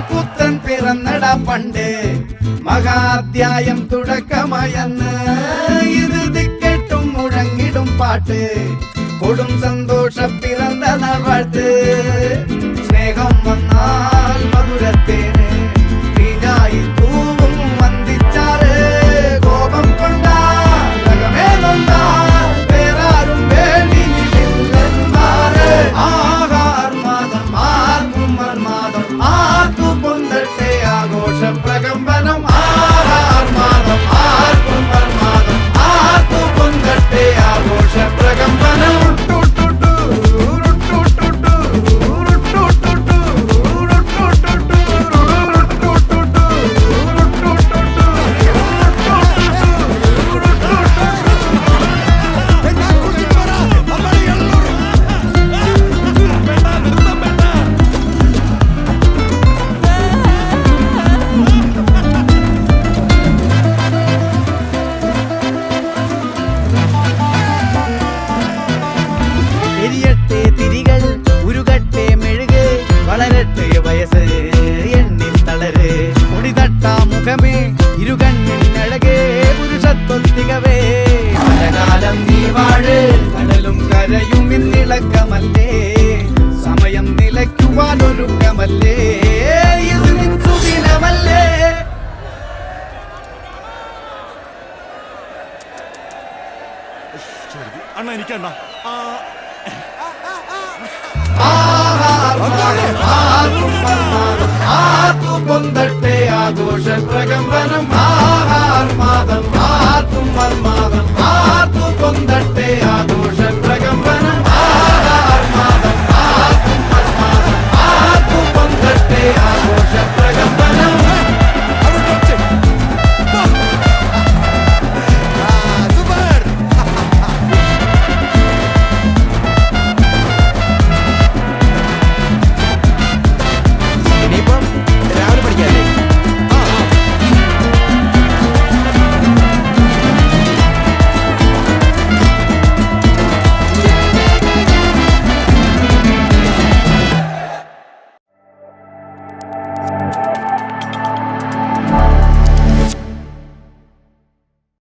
പുത്രൻ പിറന്നട പണ്ട് മഹാധ്യായം തുടക്കമായെന്ന് ഇത് ദിക്കെട്ടും മുഴങ്ങിടും പാട്ട് കൊടും സന്തോഷ പിറന്ന നാൾ വാഴ്ത്ത് സ്നേഹം വന്നാൽ മധുരത്തേന് തീഞ്ഞായി പൂവും വന്ദിച്ചാറ് കോപം കൊണ്ടാൽ ലകമേ നൊന്താൽ വേറാരും വേണ്ടിയില്ലെന്മാര് ആഹാർമാദം ആർക്കും മർമാദം ആർക്കു പൊന്തട്ടെ ആഘോഷ പ്രകമ്പനം ആഹാർമാദം ആർക്കും മർമാദം ആർക്കു പൊന്തട്ടെ ആഘോഷ പ്രകമ്പനം എരിയട്ടെ തിരികൾ ഉരുകട്ടെ മെഴുക് വളരട്ടെ വയസ്സ് എണ്ണിൽ തളര് ഒടിതട്ടാ മുഖമേ ഇരുകണ്ണിനഴകേ പുരുഷത്വത്തികവേ പലകാലം നീ വാഴ് കടലും കരയും ഇന്നിളക്കമല്ലേ സമയം നിലയ്ക്കുവാനൊരുക്കമല്ലേ ഇത് നിൻ സുദിനമല്ലേ അണ്ണ എനിക്കണ്ണ ആർക്കും പൊന്തട്ടെ ആഘോഷ പ്രകമ്പനം ആഹാർമാദം ആർക്കും മർമാദം ആർക്കും പൊന്തട്ടെ ആഘോഷ പ്രകമ്പനം ആഹാർമാദം ആർക്കും മർമാദം ആർക്കും പൊന്തട്ടെ ആഘോഷ പ്രകമ്പനം